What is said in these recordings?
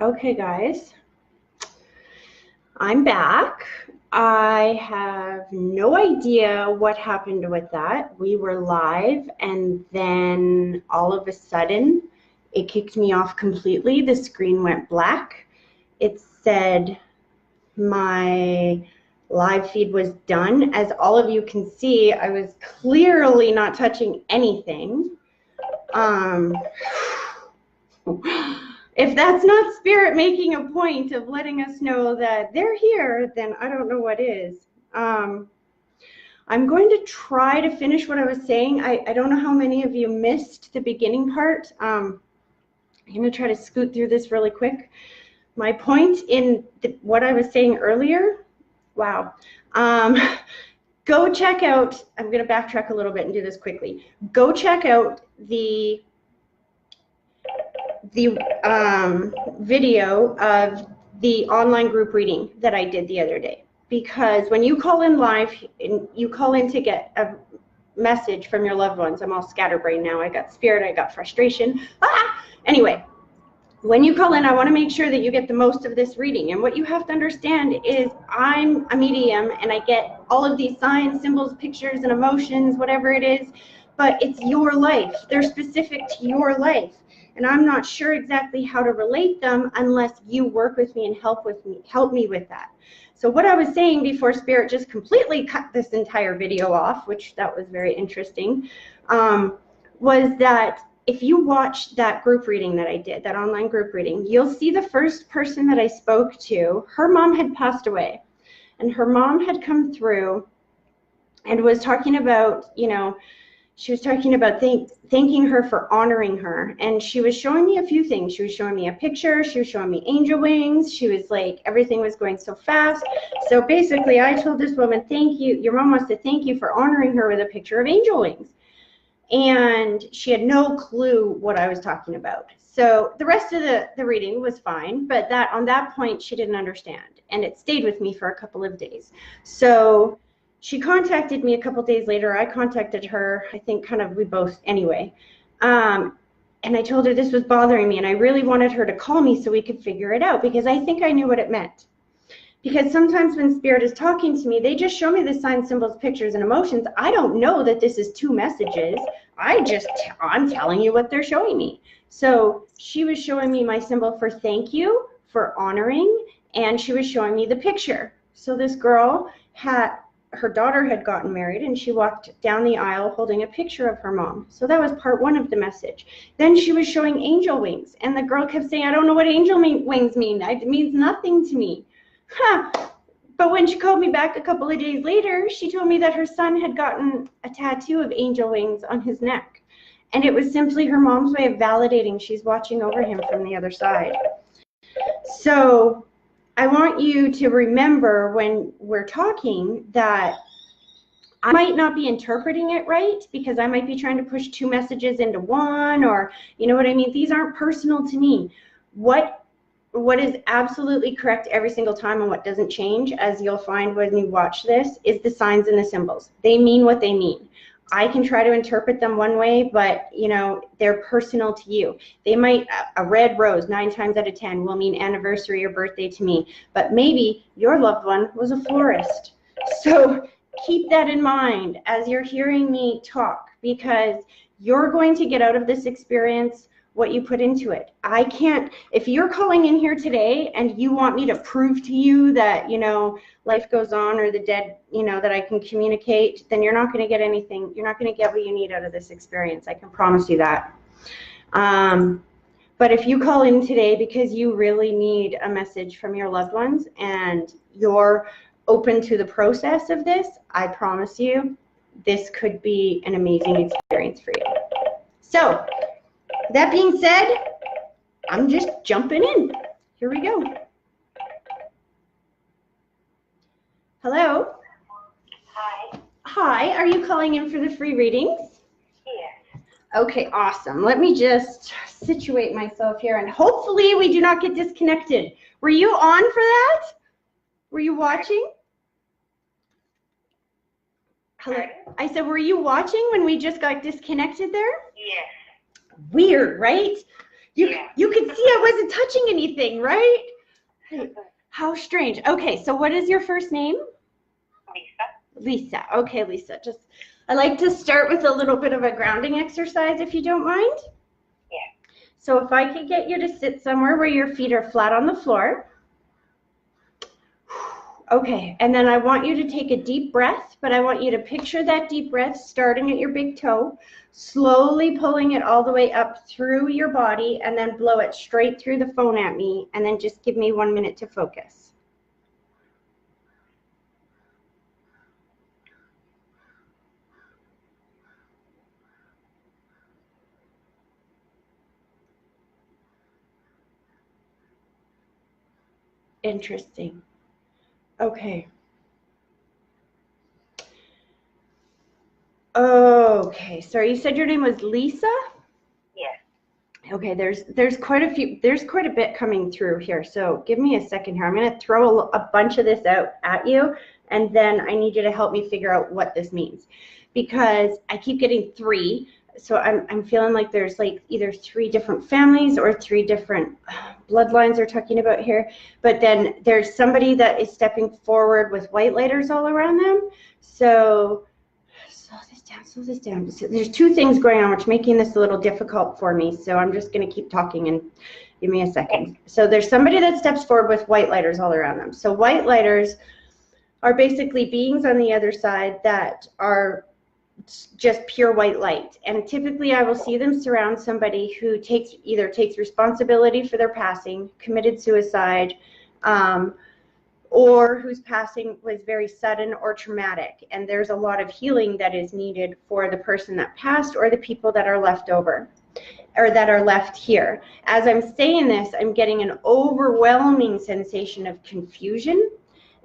Okay, guys, I'm back. I have no idea what happened with that. We were live, and then all of a sudden, it kicked me off completely. The screen went black. It said my live feed was done. As all of you can see, I was clearly not touching anything. If that's not Spirit making a point of letting us know that they're here, then I don't know what is. I'm going to try to finish what I was saying. I don't know how many of you missed the beginning part. I'm going to try to scoot through this really quick. My point in what I was saying earlier, wow. Go check out, I'm going to backtrack a little bit and do this quickly. Go check out the video of the online group reading that I did the other day. Because when you call in live, you call in to get a message from your loved ones. I'm all scatterbrained now. I got spirit, I got frustration. Anyway, when you call in, I want to make sure that you get the most of this reading. And what you have to understand is I'm a medium and I get all of these signs, symbols, pictures, and emotions, whatever it is, but it's your life. They're specific to your life. And I'm not sure exactly how to relate them unless you work with me and help me with that. So what I was saying before Spirit just completely cut this entire video off, which that was very interesting, was that if you watch that group reading that I did, that online group reading, you'll see the first person that I spoke to, her mom had passed away. And her mom had come through and was talking about, you know, she was talking about thanking her for honoring her. And she was showing me a few things. She was showing me a picture. She was showing me angel wings. She was like, everything was going so fast. So basically, I told this woman, thank you. Your mom wants to thank you for honoring her with a picture of angel wings. And she had no clue what I was talking about. So the rest of the reading was fine, but on that point, she didn't understand. And it stayed with me for a couple of days. So she contacted me a couple days later. I contacted her, I think kind of we both anyway. And I told her this was bothering me and I really wanted her to call me so we could figure it out because I think I knew what it meant. Because sometimes when Spirit is talking to me, they just show me the signs, symbols, pictures, and emotions. I don't know that this is two messages. I'm telling you what they're showing me. So she was showing me my symbol for thank you, for honoring, and she was showing me the picture. So this girl her daughter had gotten married and she walked down the aisle holding a picture of her mom. So that was part one of the message. Then she was showing angel wings and the girl kept saying, I don't know what angel wings mean. It means nothing to me. But when she called me back a couple of days later, she told me that her son had gotten a tattoo of angel wings on his neck. And it was simply her mom's way of validating she's watching over him from the other side. So I want you to remember when we're talking that I might not be interpreting it right because I might be trying to push two messages into one, or you know what I mean? These aren't personal to me. What is absolutely correct every single time and what doesn't change, as you'll find when you watch this, is the signs and the symbols. They mean what they mean. I can try to interpret them one way, but you know, they're personal to you. They might, a red rose 9 times out of 10 will mean anniversary or birthday to me, but maybe your loved one was a florist. So keep that in mind as you're hearing me talk, because you're going to get out of this experience what you put into it. I can't, if you're calling in here today and you want me to prove to you that, you know, life goes on or the dead, you know, that I can communicate, then you're not going to get anything. You're not going to get what you need out of this experience. I can promise you that. But if you call in today because you really need a message from your loved ones and you're open to the process of this, I promise you, this could be an amazing experience for you. So, that being said, I'm just jumping in. Here we go. Hello? Hi. Hi, are you calling in for the free readings? Yes. Okay, awesome. Let me just situate myself here and hopefully we do not get disconnected. Were you on for that? Were you watching? Hello? I said, were you watching when we just got disconnected there? Yes. Weird, right? You could see I wasn't touching anything, right? How strange. Okay, so what is your first name? Lisa. Lisa. Okay, Lisa. I like to start with a little bit of a grounding exercise, if you don't mind. Yeah. So if I could get you to sit somewhere where your feet are flat on the floor. Okay, and then I want you to take a deep breath, but I want you to picture that deep breath starting at your big toe, slowly pulling it all the way up through your body, and then blow it straight through the phone at me, and then just give me 1 minute to focus. Interesting. Okay. Okay, so you said your name was Lisa? Yes. Okay, there's quite a bit coming through here. So give me a second here. I'm going to throw a bunch of this out at you, and then I need you to help me figure out what this means, because I keep getting 3. So I'm feeling like there's like either 3 different families or 3 different bloodlines they're talking about here. But then there's somebody that is stepping forward with white lighters all around them. So slow this down. So there's 2 things going on, which is making this a little difficult for me. So I'm just going to keep talking and give me a second. So there's somebody that steps forward with white lighters all around them. So white lighters are basically beings on the other side that are just pure white light. And typically I will see them surround somebody who either takes responsibility for their passing, committed suicide, or whose passing was very sudden or traumatic. And there's a lot of healing that is needed for the person that passed or the people that are left over or that are left here. As I'm saying this, I'm getting an overwhelming sensation of confusion.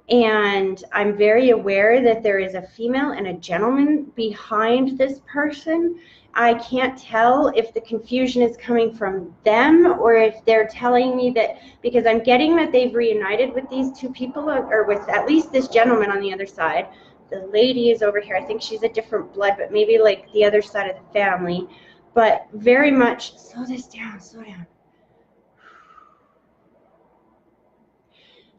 And I'm very aware that there is a female and a gentleman behind this person. I can't tell if the confusion is coming from them or if they're telling me that, because I'm getting that they've reunited with these 2 people, or with at least this gentleman on the other side. The lady is over here. I think she's a different blood, but maybe like the other side of the family. But very much, slow this down, slow down.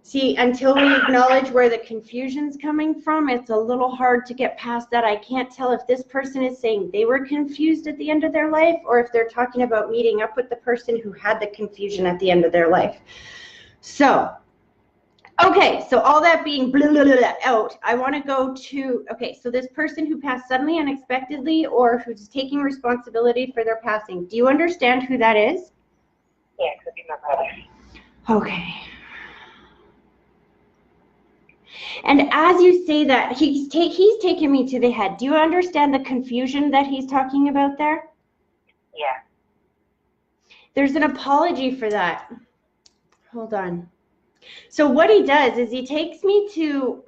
See, until we acknowledge where the confusion's coming from, it's a little hard to get past that. I can't tell if this person is saying they were confused at the end of their life or if they're talking about meeting up with the person who had the confusion at the end of their life. So, okay, so all that being blah, blah, blah, blah, out, I want to go to, okay, so this person who passed suddenly, unexpectedly, or who's taking responsibility for their passing, do you understand who that is? Yeah, it could be my brother. Okay. And as you say that, he's taking me to the head. Do you understand the confusion that he's talking about there? Yeah. There's an apology for that. Hold on. So what he does is he takes me to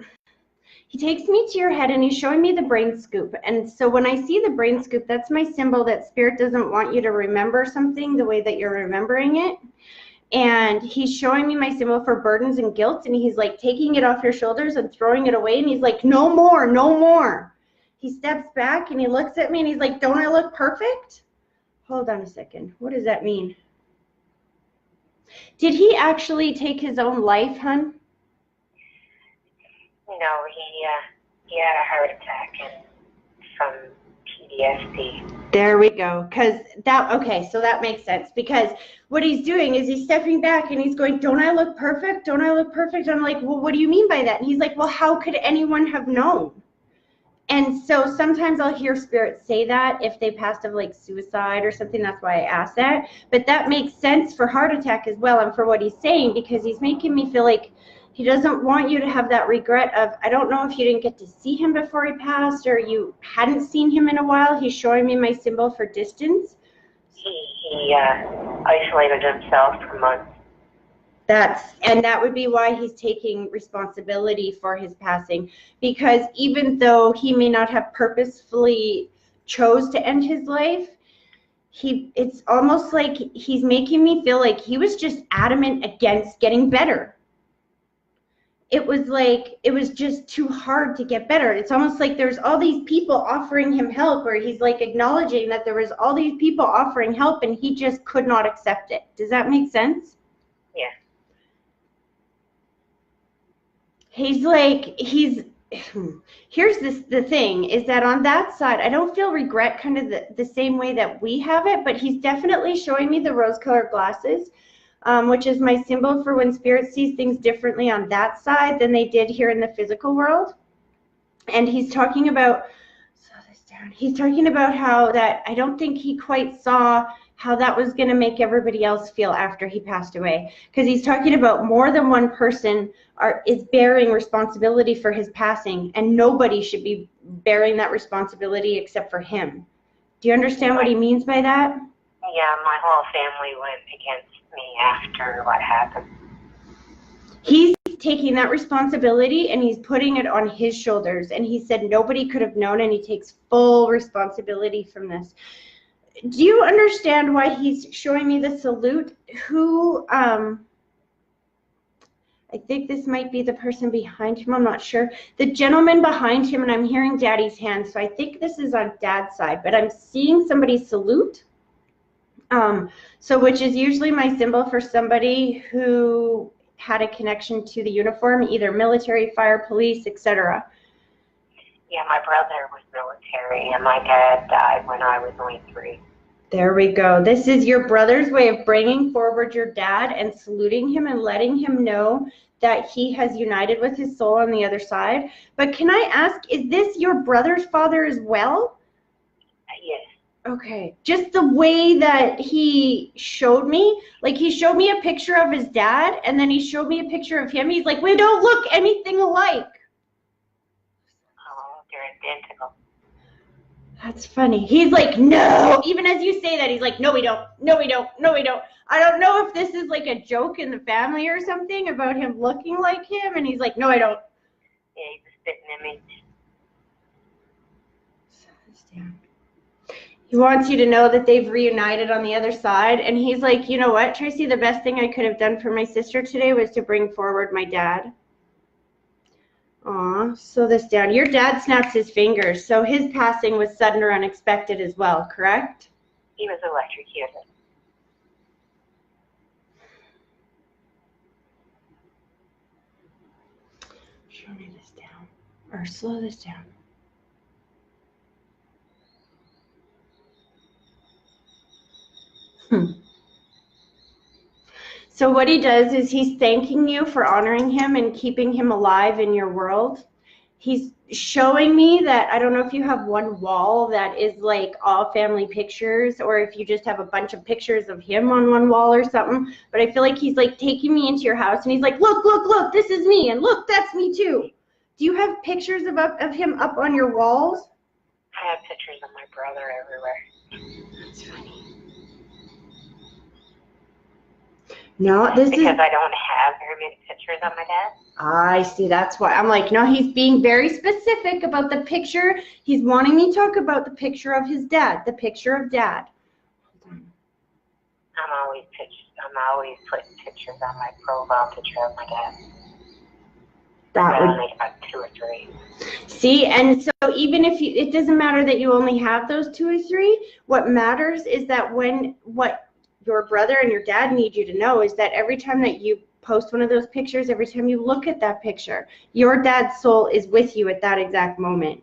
your head and he's showing me the brain scoop. And so when I see the brain scoop, that's my symbol that Spirit doesn't want you to remember something the way that you're remembering it. And he's showing me my symbol for burdens and guilt, and he's like taking it off your shoulders and throwing it away, and he's like, no more, no more. He steps back and he looks at me and he's like, don't I look perfect? Hold on a second. What does that mean? Did he actually take his own life, hun? No, he had a heart attack and some PTSD. There we go. Okay, so that makes sense, because what he's doing is he's stepping back and he's going, don't I look perfect? Don't I look perfect? I'm like, well, what do you mean by that? And he's like, well, how could anyone have known? And so sometimes I'll hear spirits say that if they passed of like suicide or something. That's why I asked that. But that makes sense for heart attack as well, and for what he's saying, because he's making me feel like he doesn't want you to have that regret of, I don't know if you didn't get to see him before he passed or you hadn't seen him in a while. He's showing me my symbol for distance. He isolated himself for months. That would be why he's taking responsibility for his passing, because even though he may not have purposefully chose to end his life, it's almost like he's making me feel like he was just adamant against getting better. it was like, it was just too hard to get better. It's almost like there's all these people offering him help, or he's like acknowledging that there was all these people offering help and he just could not accept it. Does that make sense? Yeah. He's like, here's the thing, is that on that side, I don't feel regret kind of the same way that we have it, but he's definitely showing me the rose-colored glasses, which is my symbol for when spirit sees things differently on that side than they did here in the physical world. And he's talking about, slow this down, he's talking about how that I don't think he quite saw how that was going to make everybody else feel after he passed away. Because he's talking about more than one person is bearing responsibility for his passing, and nobody should be bearing that responsibility except for him. Do you understand what he means by that? Yeah, my whole family went against me after what happened. He's taking that responsibility and he's putting it on his shoulders. And he said nobody could have known, and he takes full responsibility from this. Do you understand why he's showing me the salute? Who, I think this might be the person behind him, I'm not sure. The gentleman behind him, and I'm hearing Daddy's hand, so I think this is on Dad's side, but I'm seeing somebody salute. So which is usually my symbol for somebody who had a connection to the uniform, either military, fire, police, etc. Yeah, my brother was military, and my dad died when I was only 3. There we go. This is your brother's way of bringing forward your dad and saluting him and letting him know that he has united with his soul on the other side. But can I ask, is this your brother's father as well? Yes. Okay. Just the way that he showed me, like he showed me a picture of his dad, and then he showed me a picture of him. He's like, we don't look anything alike. Oh, they're identical. That's funny. He's like, no. Even as you say that, he's like, no, we don't. No, we don't. No, we don't. I don't know if this is like a joke in the family or something about him looking like him. And he's like, no, I don't. Yeah, he's a spitting image. He wants you to know that they've reunited on the other side. And he's like, you know what, Tracy, the best thing I could have done for my sister today was to bring forward my dad. Aw, slow this down. Your dad snaps his fingers, so his passing was sudden or unexpected as well, correct? He was electrocuted. Show me this down, or slow this down. So what he does is he's thanking you for honoring him and keeping him alive in your world. He's showing me that, I don't know if you have one wall that is like all family pictures, or if you just have a bunch of pictures of him on one wall or something, but I feel like he's like taking me into your house and he's like, look, look, look, this is me, and look, that's me too. Do you have pictures of him up on your walls? I have pictures of my brother everywhere. That's funny. No, this is because I don't have very many pictures of my dad. I see. That's why I'm like, no, he's being very specific about the picture. He's wanting me to talk about the picture of his dad, the picture of dad. I'm always putting pictures on my profile picture of my dad. That would only about 2 or 3. see, and so even if it doesn't matter that you only have those 2 or 3. What matters is that what your brother and your dad need you to know is that every time that you post one of those pictures, every time you look at that picture, your dad's soul is with you at that exact moment.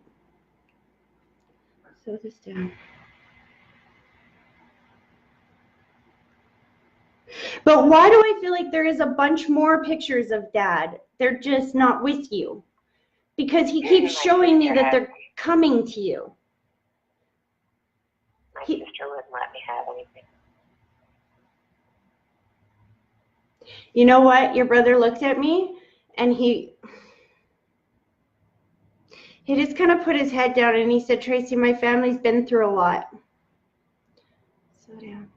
Slow this down. But why do I feel like there is a bunch more pictures of dad? They're just not with you. Because he keeps showing me that they're coming to you. My sister wouldn't let me have anything. You know what? Your brother looked at me and he just kind of put his head down and he said, Tracy, my family's been through a lot. Slow down.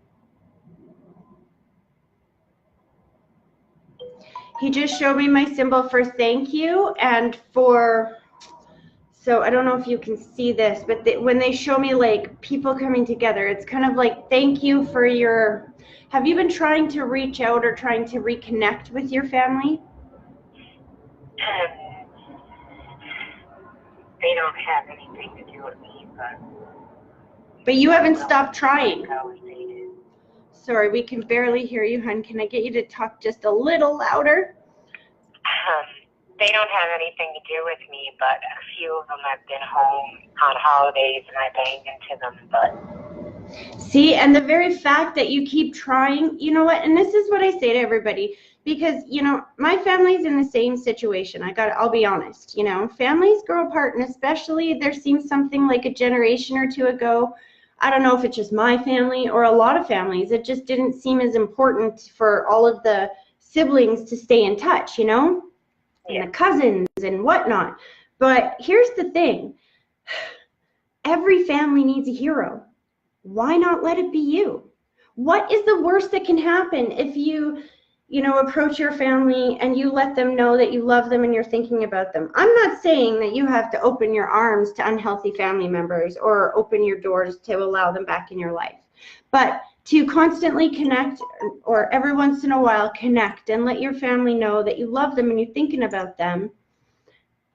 He just showed me my symbol for thank you and for, so I don't know if you can see this, but when they show me like people coming together, it's kind of like thank you for your, have you been trying to reach out or trying to reconnect with your family? They don't have anything to do with me, But you haven't stopped trying. go if they did. Sorry, we can barely hear you, hon. Can I get you to talk just a little louder? They don't have anything to do with me, but a few of them have been home on holidays, and I banged into them, but... See, and the very fact that you keep trying, you know what, and this is what I say to everybody, because, you know, my family's in the same situation. I'll be honest, you know, families grow apart, and especially there seems something like a generation or two ago, I don't know if it's just my family or a lot of families, it just didn't seem as important for all of the siblings to stay in touch, you know? And the cousins and whatnot. But here's the thing. Every family needs a hero. Why not let it be you? What is the worst that can happen if you approach your family and you let them know that you love them and you're thinking about them? I'm not saying that you have to open your arms to unhealthy family members or open your doors to allow them back in your life. But to constantly connect, or every once in a while connect and let your family know that you love them and you're thinking about them,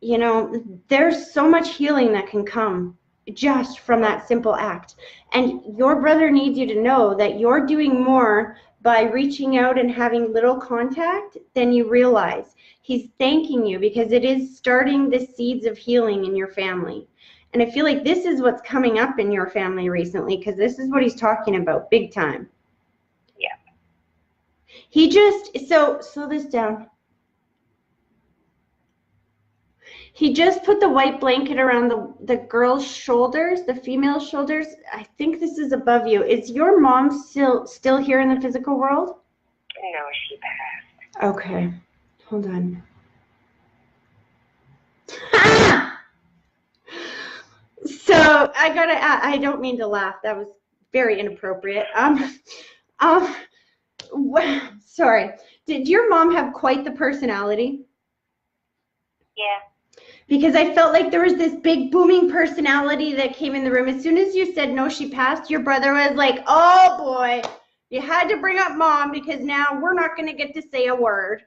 you know, there's so much healing that can come just from that simple act. And your brother needs you to know that you're doing more by reaching out and having little contact than you realize. He's thanking you because it is starting the seeds of healing in your family. And I feel like this is what's coming up in your family recently, because this is what he's talking about big time. Yeah. He just, slow this down. He just put the white blanket around the girl's shoulders, the female's shoulders. I think this is above you. Is your mom still here in the physical world? No, she passed. Okay. Hold on. So I don't mean to laugh. That was very inappropriate. Sorry. Did your mom have quite the personality? Yeah. Because I felt like there was this big booming personality that came in the room. As soon as you said, no, she passed, your brother was like, oh boy, you had to bring up mom because now we're not going to get to say a word.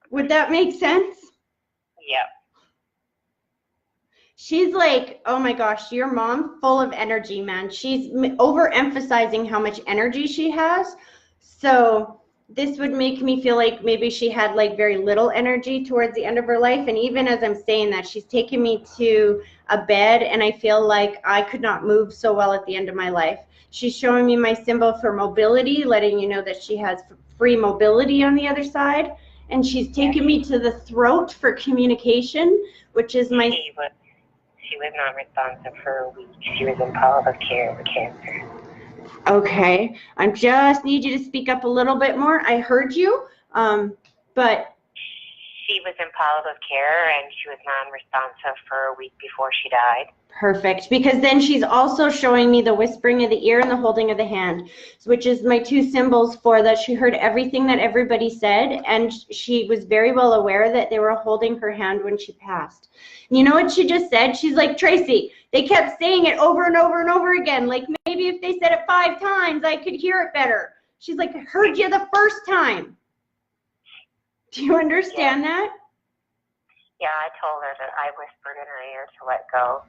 Would that make sense? Yep. She's like, oh my gosh, your mom, full of energy, man. She's overemphasizing how much energy she has. So this would make me feel like maybe she had like very little energy towards the end of her life. And even as I'm saying that, she's taken me to a bed and I feel like I could not move so well at the end of my life. She's showing me my symbol for mobility, letting you know that she has free mobility on the other side. And she's taken me to the throat for communication, which is my... She was not responsive for a week. She was in palliative care with cancer. Okay, I just need you to speak up a little bit more. I heard you, but... She was in palliative care and she was non-responsive for a week before she died. Perfect, because then she's also showing me the whispering of the ear and the holding of the hand, which is my two symbols for that. She heard everything that everybody said, and she was very well aware that they were holding her hand when she passed. And you know what she just said? She's like, Tracy, they kept saying it over and over and over again. Like maybe if they said it 5 times, I could hear it better. She's like, I heard you the first time. Do you understand that? Yeah, I told her that I whispered in her ear to let go.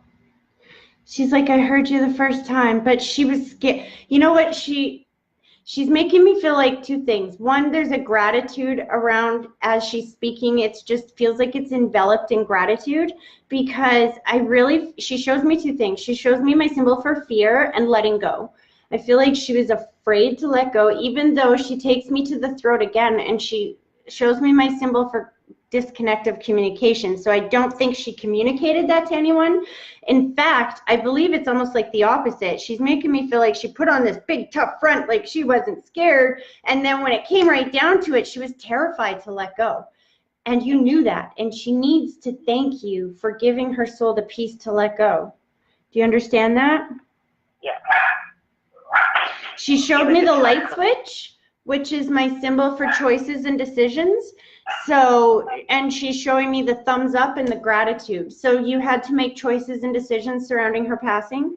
She's like, I heard you the first time, but she was scared. You know what? She's making me feel like 2 things. One, there's a gratitude around as she's speaking. It just feels like it's enveloped in gratitude because she shows me 2 things. She shows me my symbol for fear and letting go. I feel like she was afraid to let go, even though she takes me to the throat again and she shows me my symbol for disconnect of communication. So I don't think she communicated that to anyone. In fact, I believe it's almost like the opposite. She's making me feel like she put on this big tough front like she wasn't scared. And then when it came right down to it, she was terrified to let go. And you knew that. And she needs to thank you for giving her soul the peace to let go. Do you understand that? Yeah. She showed me the light switch, which is my symbol for choices and decisions. So, and she's showing me the thumbs up and the gratitude. So you had to make choices and decisions surrounding her passing?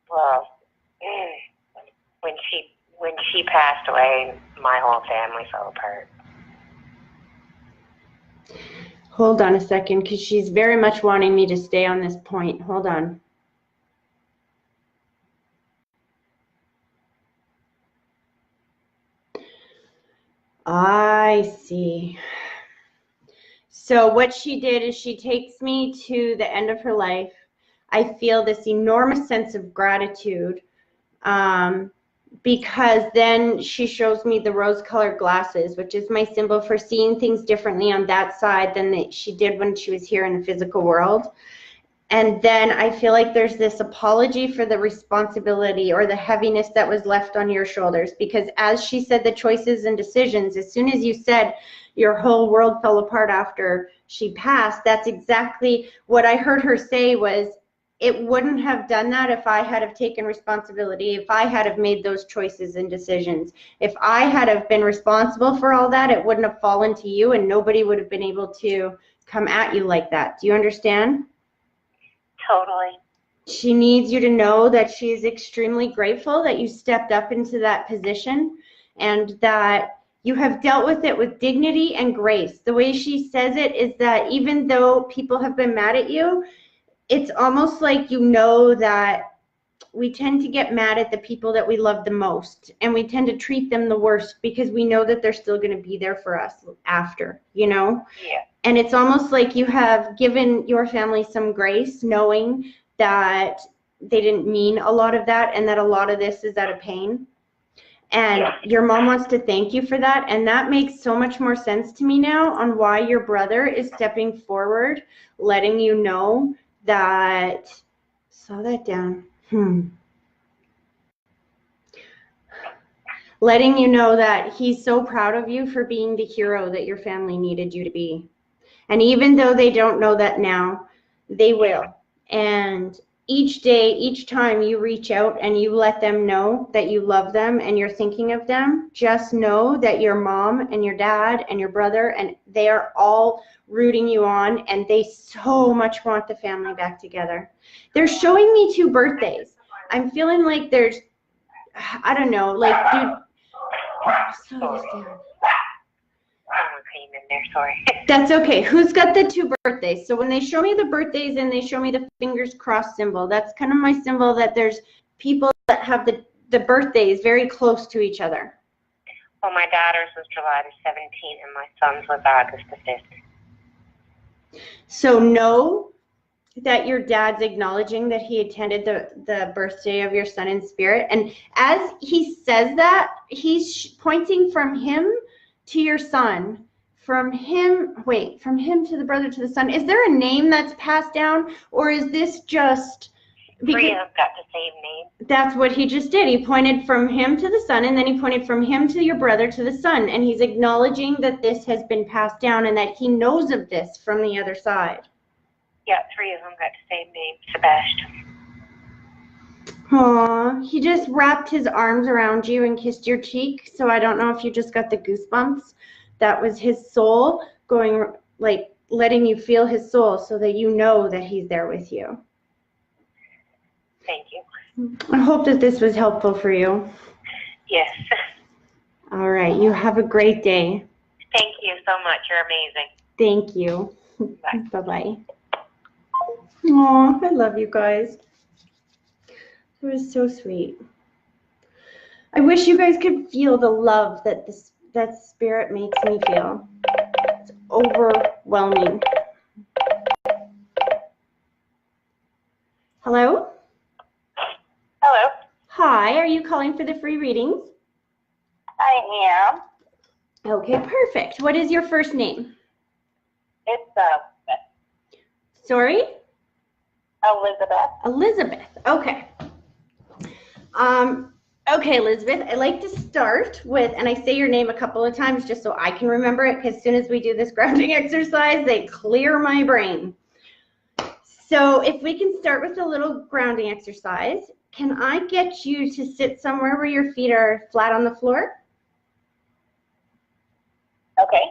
Well, when When she passed away, my whole family fell apart. Hold on a second, because she's very much wanting me to stay on this point. Hold on. I see. So what she did is she takes me to the end of her life. I feel this enormous sense of gratitude because then she shows me the rose-colored glasses, which is my symbol for seeing things differently on that side than she did when she was here in the physical world. And then I feel like there's this apology for the responsibility or the heaviness that was left on your shoulders, because as she said, the choices and decisions, as soon as you said your whole world fell apart after she passed, that's exactly what I heard her say was, it wouldn't have done that if I had have taken responsibility, if I had have made those choices and decisions. If I had have been responsible for all that, it wouldn't have fallen to you and nobody would have been able to come at you like that. Do you understand? Totally. She needs you to know that she is extremely grateful that you stepped up into that position and that you have dealt with it with dignity and grace. The way she says it is that even though people have been mad at you, it's almost like you know that we tend to get mad at the people that we love the most, and we tend to treat them the worst because we know that they're still going to be there for us after, you know? Yeah. And it's almost like you have given your family some grace, knowing that they didn't mean a lot of that and that a lot of this is out of pain. And your mom wants to thank you for that. And that makes so much more sense to me now on why your brother is stepping forward, letting you know that, slow that down. Letting you know that he's so proud of you for being the hero that your family needed you to be. And even though they don't know that now, they will. And each day, each time you reach out and you let them know that you love them and you're thinking of them, just know that your mom and your dad and your brother, and they are all rooting you on, and they so much want the family back together. They're showing me 2 birthdays. I'm feeling like there's, I don't know, like, dude, slow this down. In there, sorry. That's okay. Who's got the 2 birthdays? So when they show me the birthdays and they show me the fingers crossed symbol, that's kind of my symbol that there's people that have the birthdays very close to each other. Well, my daughter's was July the 17th and my son's was August the 5th. So know that your dad's acknowledging that he attended the birthday of your son in spirit. And as he says that, he's pointing from him to your son. From him to the brother to the son. Is there a name that's passed down, or is this just because 3 of them got the same name? That's what he just did. He pointed from him to the son, and then he pointed from him to your brother to the son, and he's acknowledging that this has been passed down and that he knows of this from the other side. Yeah, 3 of them got the same name, Sebastian. Aw, he just wrapped his arms around you and kissed your cheek, so I don't know if you just got the goosebumps. That was his soul going, like, letting you feel his soul so that you know that he's there with you. Thank you. I hope that this was helpful for you. Yes. All right. You have a great day. Thank you so much. You're amazing. Thank you. Bye. Bye-bye. Aw, I love you guys. It was so sweet. I wish you guys could feel the love that that spirit makes me feel. It's overwhelming. Hello? Hello. Hi, are you calling for the free readings? I am. Okay, perfect. What is your first name? It's Sorry? Elizabeth. Elizabeth. Okay. Okay, Elizabeth, I like to start with, and I say your name a couple of times just so I can remember it, because as soon as we do this grounding exercise, they clear my brain. So if we can start with a little grounding exercise, can I get you to sit somewhere where your feet are flat on the floor? Okay.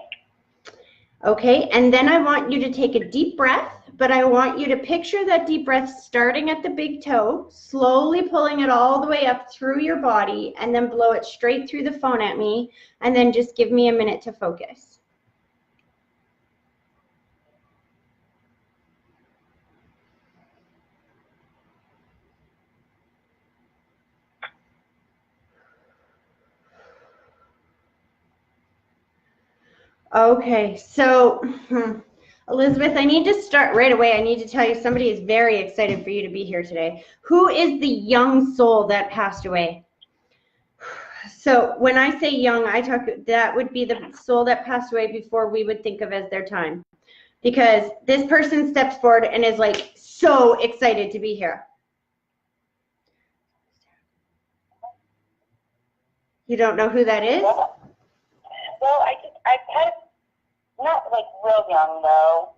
Okay, and then I want you to take a deep breath but I want you to picture that deep breath starting at the big toe, slowly pulling it all the way up through your body, and then blow it straight through the phone at me, and then just give me a minute to focus. Okay, so Elizabeth, I need to start right away. I need to tell you somebody is very excited for you to be here today. Who is the young soul that passed away? So when I say young, that would be the soul that passed away before we would think of as their time. Because this person steps forward and is like so excited to be here. You don't know who that is? Well, I've had, not like real young though.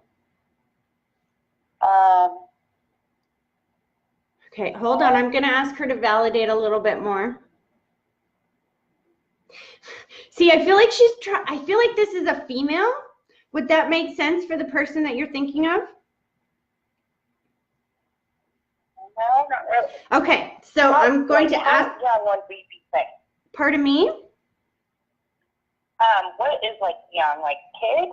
Okay, hold on. I'm going to ask her to validate a little bit more. See, I feel like I feel like this is a female. Would that make sense for the person that you're thinking of? No, not really. Okay, so I'm going to ask. How young would we be saying? Pardon me? What is like young, like kid?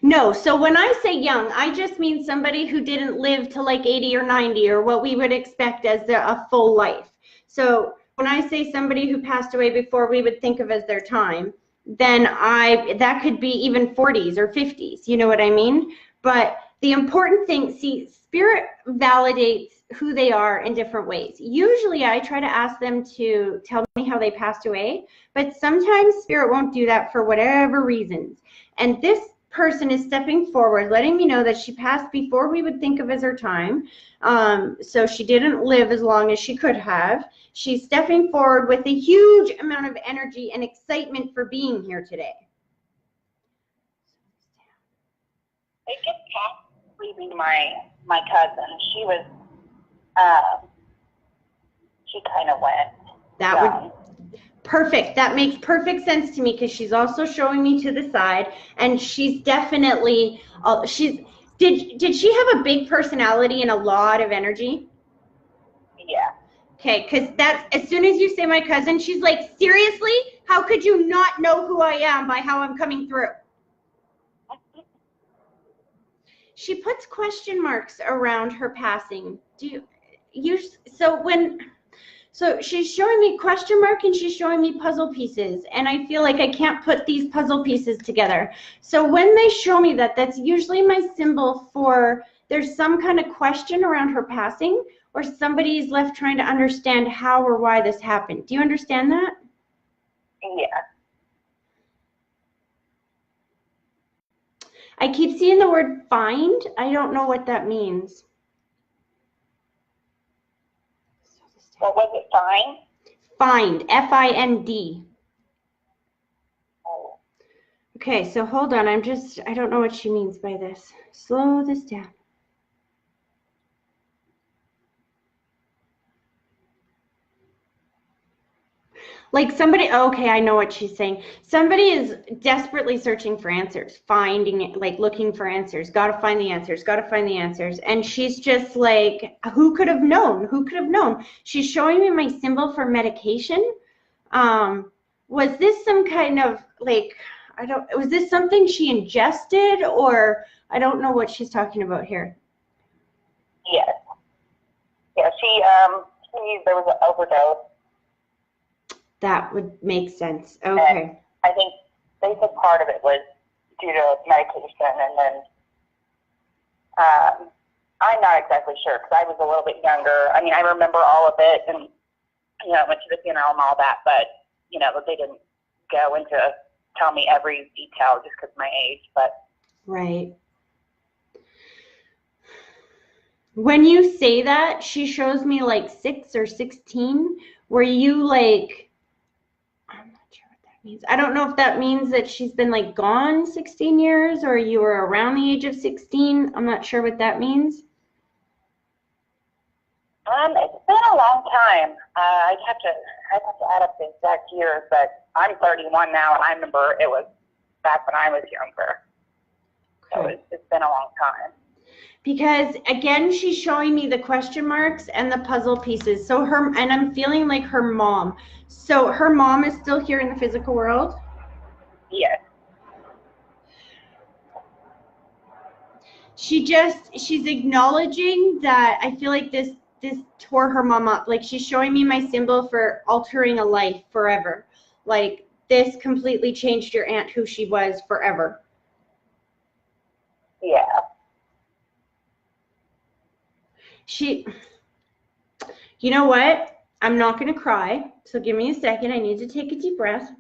No, so when I say young, I just mean somebody who didn't live to like 80 or 90 or what we would expect as a full life. So when I say somebody who passed away before we would think of as their time, then that could be even 40s or 50s, you know what I mean? But the important thing, see, spirit validates who they are in different ways. Usually I try to ask them to tell me how they passed away, but sometimes spirit won't do that for whatever reasons. And this person is stepping forward, letting me know that she passed before we would think of as her time. So she didn't live as long as she could have. She's stepping forward with a huge amount of energy and excitement for being here today. It gets possibly be my cousin. She was, she kind of went. That would perfect. That makes perfect sense to me because she's also showing me to the side, and she's definitely did she have a big personality and a lot of energy? Yeah. Okay, because that's as soon as you say my cousin, she's like, seriously? How could you not know who I am by how I'm coming through? She puts question marks around her passing. So she's showing me question mark and she's showing me puzzle pieces, and I feel like I can't put these puzzle pieces together. So when they show me that, that's usually my symbol for there's some kind of question around her passing, or somebody's left trying to understand how or why this happened. Do you understand that? Yeah. I keep seeing the word find. I don't know what that means. What was it, fine? Find, F-I-N-D. Oh. Okay, so hold on. I don't know what she means by this. Slow this down. Like somebody, okay, I know what she's saying. Somebody is desperately searching for answers, looking for answers. Got to find the answers, got to find the answers. And she's just like, who could have known? Who could have known? She's showing me my symbol for medication. Was this some kind of was this something she ingested, or I don't know what she's talking about here. Yes. Yeah, there was an overdose. That would make sense. Okay. And I think they said part of it was due to medication, and then I'm not exactly sure because I was a little bit younger. I mean, I remember all of it, and went to the funeral and all that, but they didn't go into tell me every detail just because of my age. But right. When you say that, she shows me like 6 or 16. Were you like? I'm not sure what that means. I don't know if that means that she's been like gone 16 years or you were around the age of 16. I'm not sure what that means. It's been a long time. I'd have to add up the exact years, but I'm 31 now, and I remember it was back when I was younger. So it's been a long time. Because again, she's showing me the question marks and the puzzle pieces. So and I'm feeling like her mom. So her mom is still here in the physical world? Yes. She's acknowledging that I feel like this tore her mom up. Like she's showing me my symbol for altering a life forever. Like this completely changed your aunt who she was forever. Yeah. You know what? I'm not going to cry. So give me a second. I need to take a deep breath.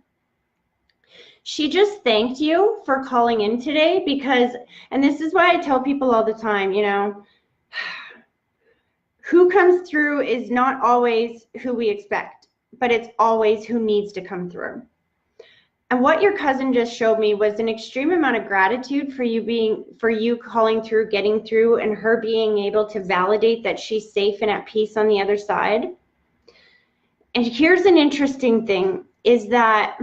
She just thanked you for calling in today because, and this is why I tell people all the time, you know, who comes through is not always who we expect, but it's always who needs to come through. And what your cousin just showed me was an extreme amount of gratitude for you calling through, getting through, and her being able to validate that she's safe and at peace on the other side. And here's an interesting thing is that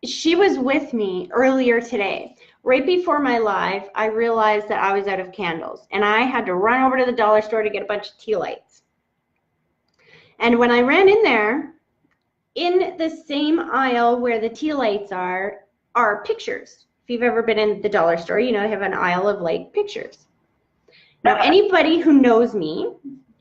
she was with me earlier today. Right before my live, I realized that I was out of candles and I had to run over to the dollar store to get a bunch of tea lights. And when I ran in there, in the same aisle where the tea lights are pictures. If you've ever been in the dollar store, you know they have an aisle of like pictures. Now, anybody who knows me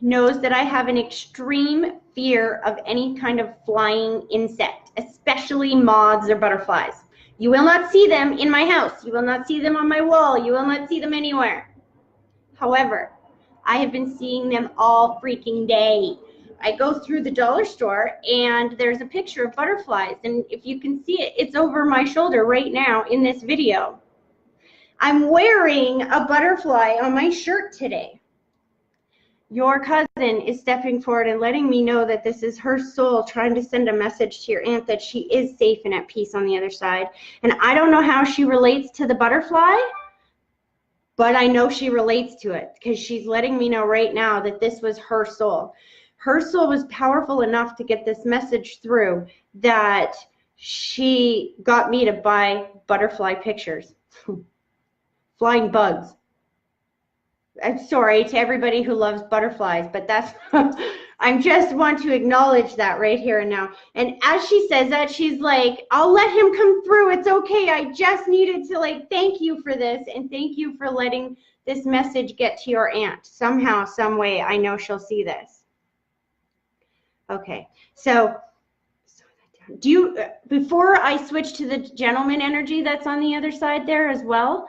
knows that I have an extreme fear of any kind of flying insect, especially moths or butterflies. You will not see them in my house. You will not see them on my wall. You will not see them anywhere. However, I have been seeing them all freaking day. I go through the dollar store and there's a picture of butterflies, and if you can see it, it's over my shoulder right now in this video. I'm wearing a butterfly on my shirt today. Your cousin is stepping forward and letting me know that this is her soul trying to send a message to your aunt that she is safe and at peace on the other side. And I don't know how she relates to the butterfly, but I know she relates to it because she's letting me know right now that this was her soul. Her soul was powerful enough to get this message through that she got me to buy butterfly pictures. Flying bugs. I'm sorry to everybody who loves butterflies, but that's, I just want to acknowledge that right here and now. And as she says that, she's like, I'll let him come through. It's okay. I just needed to like, thank you for this. And thank you for letting this message get to your aunt. Somehow, some way, I know she'll see this. Okay, so do you, before I switch to the gentleman energy that's on the other side there as well,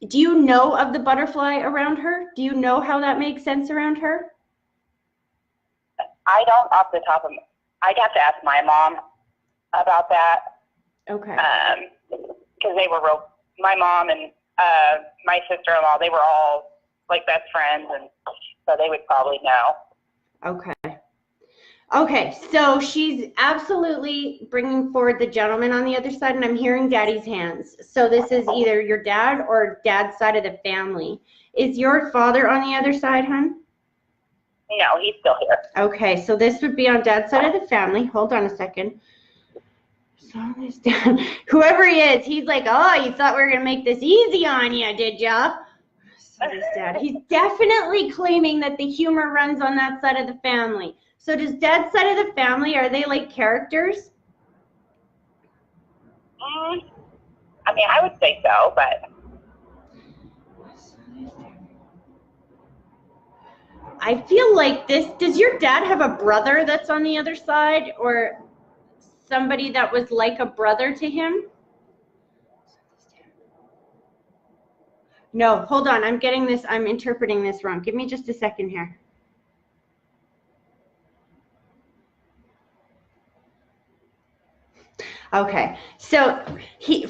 do you know of the butterfly around her? Do you know how that makes sense around her? I don't off the top of I'd have to ask my mom about that. Okay. Because they were my mom and my sister-in-law, they were all like best friends, and so they would probably know. Okay. Okay, so she's absolutely bringing forward the gentleman on the other side, and I'm hearing daddy's hands. So this is either your dad or dad's side of the family. Is your father on the other side, hon? No, he's still here. Okay, so this would be on dad's side of the family. Hold on a second. So this dad, whoever he is, he's like, oh, you thought we were going to make this easy on you, did ya? Dad. He's definitely claiming that the humor runs on that side of the family. So does dad's side of the family, are they like characters? I mean, I would say so, but I feel like this, does your dad have a brother that's on the other side, or somebody that was like a brother to him? No, hold on. I'm interpreting this wrong. Give me just a second here. Okay, so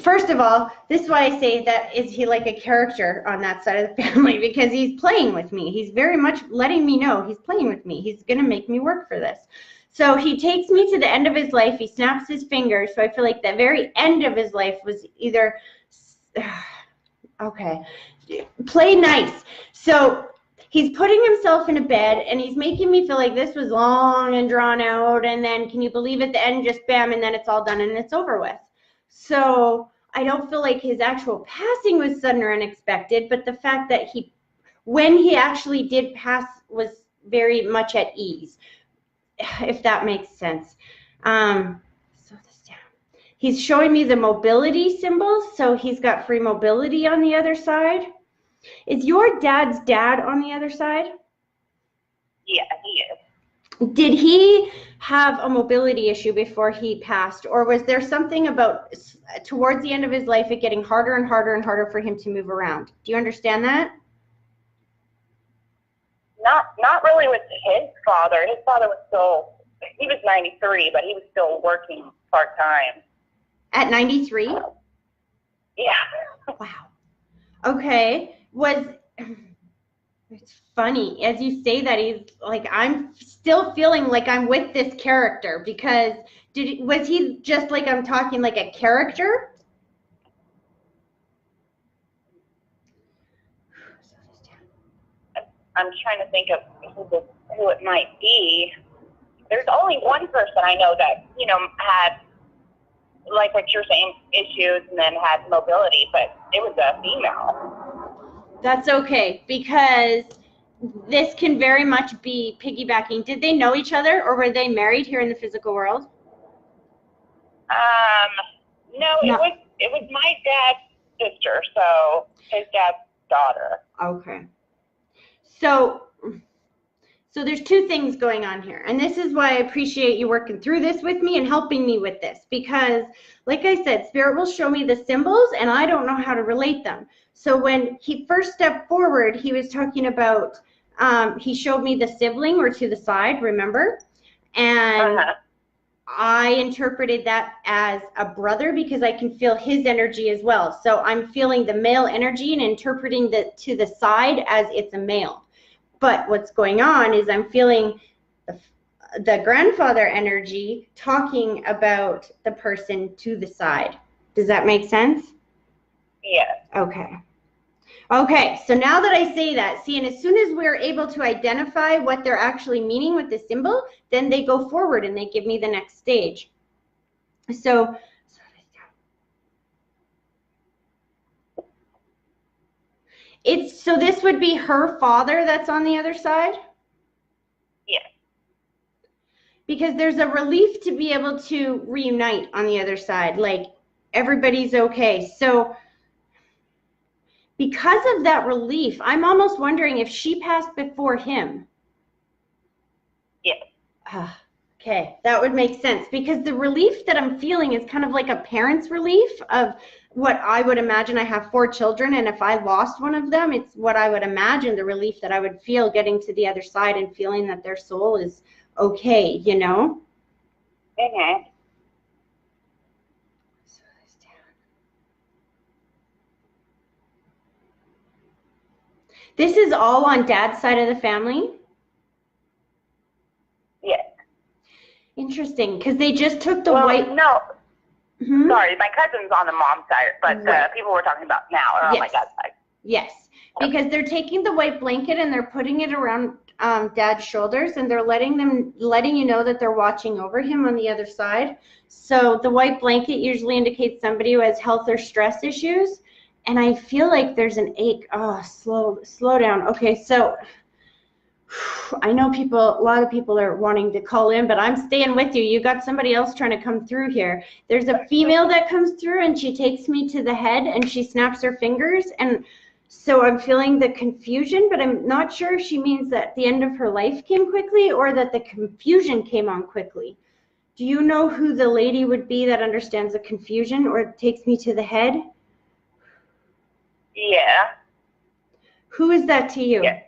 first of all, this is why I say that is he like a character on that side of the family, because he's playing with me. He's very much letting me know he's playing with me. He's going to make me work for this. So he takes me to the end of his life. He snaps his fingers. So I feel like the very end of his life was either, okay, play nice. So he's putting himself in a bed and he's making me feel like this was long and drawn out, and then can you believe at the end just bam, and then it's all done and it's over with. So I don't feel like his actual passing was sudden or unexpected, but the fact that when he actually did pass, was very much at ease, if that makes sense. So this down. He's showing me the mobility symbols, so he's got free mobility on the other side. Is your dad's dad on the other side? Yeah, he is. Did he have a mobility issue before he passed, or was there something about towards the end of his life it getting harder and harder and harder for him to move around? Do you understand that? Not really with his father. His father he was 93, but he was still working part-time. At 93? Yeah. Wow. Okay. It's funny as you say that. He's like, I'm still feeling like I'm with this character, because was he just like, I'm talking like a character? I'm trying to think of who it might be. There's only one person I know that, had, like you're saying, issues and then had mobility, but it was a female. That's okay, because this can very much be piggybacking. Did they know each other, or were they married here in the physical world? No, it was my dad's sister, so his dad's daughter. Okay. So there's two things going on here, and this is why I appreciate you working through this with me and helping me with this, because like I said, Spirit will show me the symbols and I don't know how to relate them. So when he first stepped forward, he was talking about, he showed me the sibling or to the side, remember? And I interpreted that as a brother because I can feel his energy as well. So I'm feeling the male energy and interpreting the to the side as it's a male. But what's going on is I'm feeling the grandfather energy talking about the person to the side. Does that make sense? Yeah. Okay. Okay, so now that I say that, see, and as soon as we're able to identify what they're actually meaning with the symbol, then they go forward and they give me the next stage. So this would be her father that's on the other side? Yes. Because there's a relief to be able to reunite on the other side, like everybody's okay. So because of that relief, I'm almost wondering if she passed before him. Yes. Okay, that would make sense, because the relief that I'm feeling is kind of like a parent's relief of what I would imagine. I have 4 children, and if I lost one of them, it's what I would imagine the relief that I would feel getting to the other side and feeling that their soul is okay, you know? Mm-hmm. This is all on Dad's side of the family? Yes. Interesting, because they just took the well, white... No. Mm-hmm. Sorry, my cousin's on the mom's side, but the people we're talking about now are on my dad's side. Yes, because they're taking the white blanket and they're putting it around Dad's shoulders, and they're letting you know that they're watching over him on the other side. So the white blanket usually indicates somebody who has health or stress issues, and I feel like there's an ache. Oh, slow down. Okay, so I know a lot of people are wanting to call in, but I'm staying with you. You got somebody else trying to come through here. There's a female that comes through and she takes me to the head and she snaps her fingers, and so I'm feeling the confusion, but I'm not sure if she means that the end of her life came quickly or that the confusion came on quickly. Do you know who the lady would be that understands the confusion or takes me to the head? Yeah. Who is that to you? Yeah.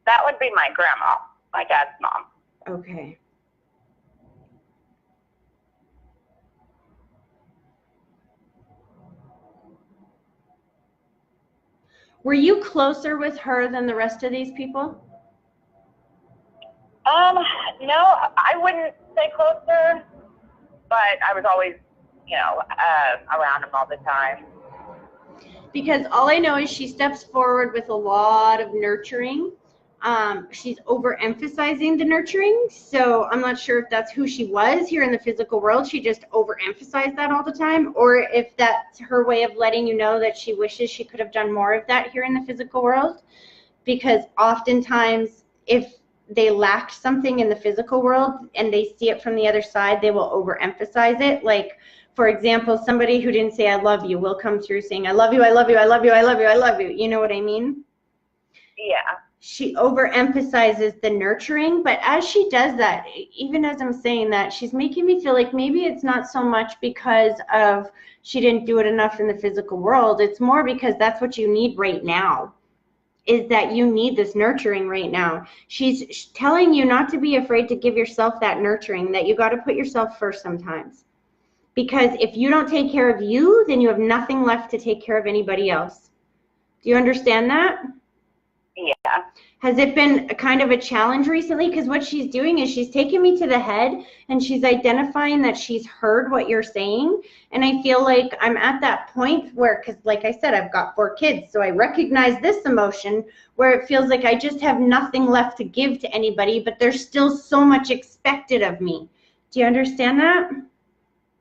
That would be my grandma, my dad's mom. Okay. Were you closer with her than the rest of these people? No, I wouldn't say closer, but I was always, around them all the time. Because all I know is she steps forward with a lot of nurturing. She's overemphasizing the nurturing. So I'm not sure if that's who she was here in the physical world. She just overemphasized that all the time, or if that's her way of letting you know that she wishes she could have done more of that here in the physical world. Because oftentimes, if they lack something in the physical world and they see it from the other side, they will overemphasize it. Like, for example, somebody who didn't say I love you will come through saying I love you, I love you, I love you, I love you, I love you. You know what I mean? Yeah. She overemphasizes the nurturing, but as she does that, even as I'm saying that, she's making me feel like maybe it's not so much because of she didn't do it enough in the physical world. It's more because that's what you need right now, is that you need this nurturing right now. She's telling you not to be afraid to give yourself that nurturing, that you got to put yourself first sometimes. Because if you don't take care of you, then you have nothing left to take care of anybody else. Do you understand that? Yeah. Has it been a kind of a challenge recently? Because what she's doing is she's taking me to the head and she's identifying that she's heard what you're saying. And I feel like I'm at that point where, because like I said, I've got 4 kids, so I recognize this emotion where it feels like I just have nothing left to give to anybody, but there's still so much expected of me. Do you understand that?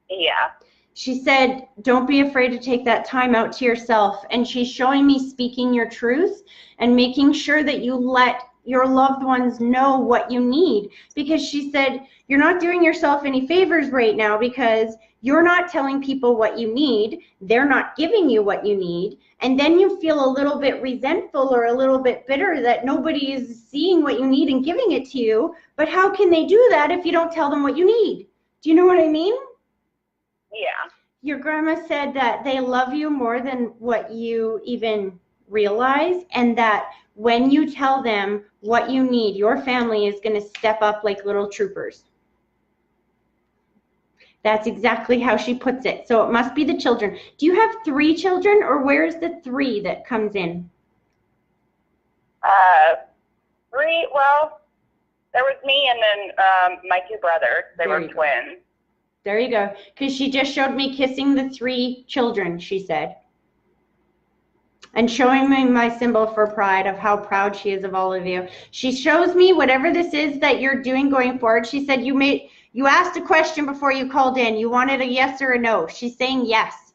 Yeah. She said, don't be afraid to take that time out to yourself. And she's showing me speaking your truth and making sure that you let your loved ones know what you need. Because she said, you're not doing yourself any favors right now because you're not telling people what you need. They're not giving you what you need. And then you feel a little bit resentful or a little bit bitter that nobody is seeing what you need and giving it to you. But how can they do that if you don't tell them what you need? Do you know what I mean? Yeah. Your grandma said that they love you more than what you even realize, and that when you tell them what you need, your family is going to step up like little troopers. That's exactly how she puts it. So it must be the children. Do you have 3 children, or where's the 3 that comes in? 3, well, there was me and then my 2 brothers. They were twins. There you go. Because she just showed me kissing the 3 children, she said. And showing me my symbol for pride of how proud she is of all of you. She shows me whatever this is that you're doing going forward. She said you asked a question before you called in. You wanted a yes or a no. She's saying yes.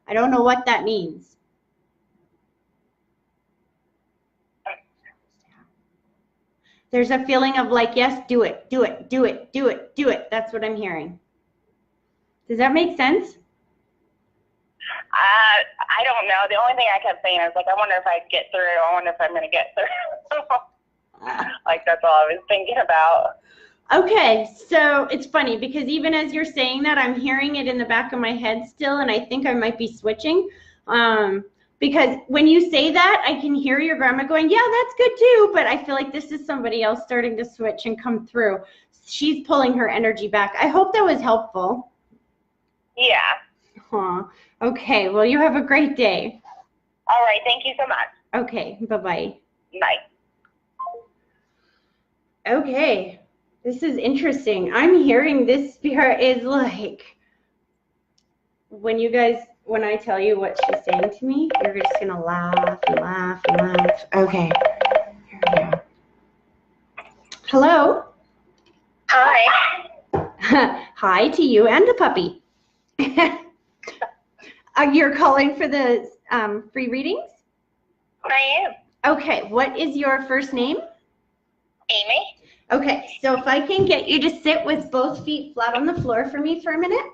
I don't know what that means. There's a feeling of like, yes, do it, do it, do it, do it, do it. That's what I'm hearing. Does that make sense? I don't know. The only thing I kept saying is like, I wonder if I'd get through. I wonder if I'm going to get through. Like, that's all I was thinking about. Okay, so it's funny because even as you're saying that, I'm hearing it in the back of my head still, and I think I might be switching. Because when you say that, I can hear your grandma going, yeah, that's good too, but I feel like this is somebody else starting to switch and come through. She's pulling her energy back. I hope that was helpful. Yeah. Huh. Okay, well, you have a great day. All right, thank you so much. Okay, bye-bye. Bye. Okay, this is interesting. I'm hearing this spirit is like, when I tell you what she's saying to me, you're just going to laugh and laugh and laugh. Okay, here we go. Hello? Hi. Hi to you and the puppy. You're calling for the free readings? I am. Okay, what is your first name? Amy. Okay, so if I can get you to sit with both feet flat on the floor for me for a minute.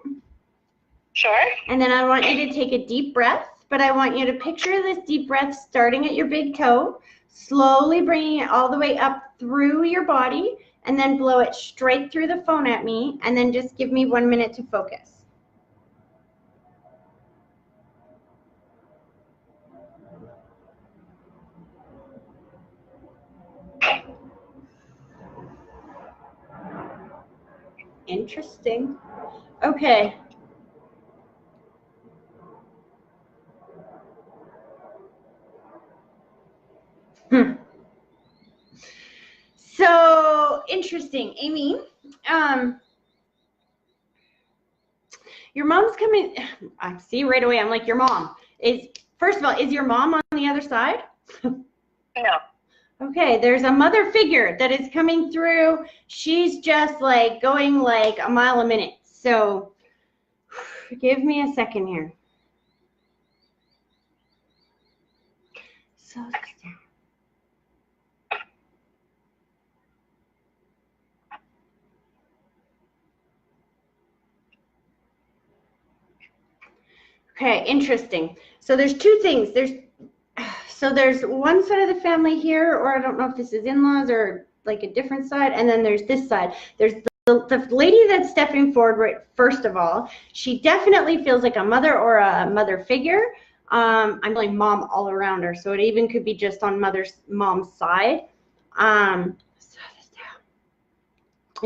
Sure. And then I want you to take a deep breath, but I want you to picture this deep breath starting at your big toe, slowly bringing it all the way up through your body, and then blow it straight through the phone at me, and then just give me 1 minute to focus. Interesting. Okay. So interesting, Amy. Your mom's coming. I see right away. I'm like, your mom is. First of all, is your mom on the other side? No. Okay, there's a mother figure that is coming through. She's just like going like a mile a minute. So give me a second here. So okay, interesting. So there's two things. There's one side of the family here, or I don't know if this is in-laws or like a different side, and then there's this side. There's the lady that's stepping forward, right, first of all. She definitely feels like a mother or a mother figure. I'm feeling mom all around her, so it even could be just on mom's side.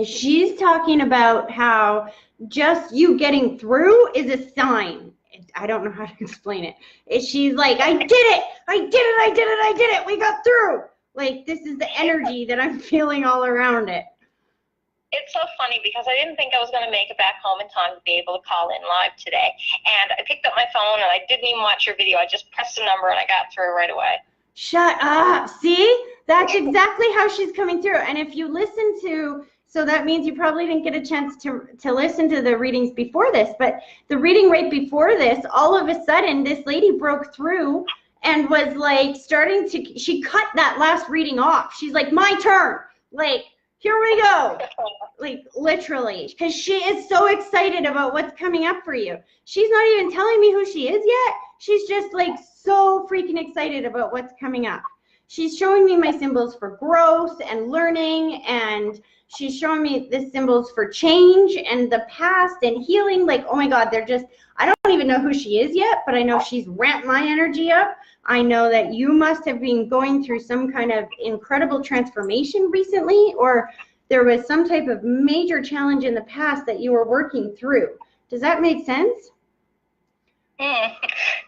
She's talking about how just you getting through is a sign. I don't know how to explain it. She's like, I did it, I did it, I did it, I did it, we got through. Like, this is the energy that I'm feeling all around it. It's so funny because I didn't think I was going to make it back home in time to be able to call in live today. And I picked up my phone and I didn't even watch your video. I just pressed the number and I got through right away. Shut up. See? That's exactly how she's coming through. And if you listen to, so that means you probably didn't get a chance to listen to the readings before this, but the reading right before this, all of a sudden, this lady broke through and was like she cut that last reading off. She's like, my turn. Like, here we go. Like, literally, because she is so excited about what's coming up for you. She's not even telling me who she is yet. She's just like so freaking excited about what's coming up. She's showing me my symbols for growth and learning, and she's showing me the symbols for change and the past and healing. Like, oh my God, I don't even know who she is yet, but I know she's ramped my energy up. I know that you must have been going through some kind of incredible transformation recently, or there was some type of major challenge in the past that you were working through. Does that make sense?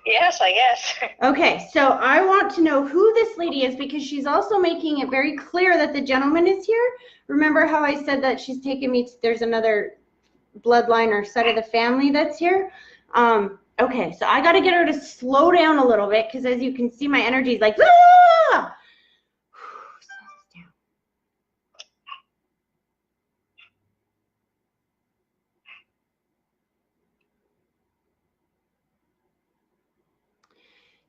Yes, I guess. Okay, so I want to know who this lady is, because she's also making it very clear that the gentleman is here. Remember how I said that she's taking me to, there's another bloodline or side of the family that's here? Okay, so I got to get her to slow down a little bit, because as you can see, my energy is like, ah!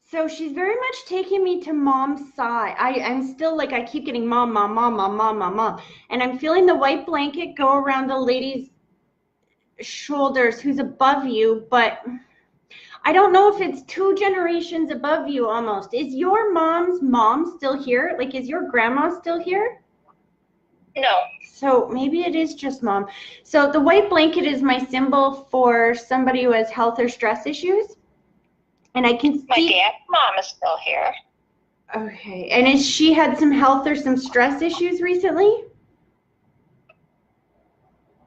So she's very much taking me to mom's side. I'm still like, I keep getting mom, mom, mom, mom, mom, mom, mom. And I'm feeling the white blanket go around the lady's shoulders who's above you, but I don't know if it's 2 generations above you almost. Is your mom's mom still here? Like, is your grandma still here? No. So maybe it is just mom. So the white blanket is my symbol for somebody who has health or stress issues. And I can see my dad's mom is still here. Okay. And has she had some health or some stress issues recently?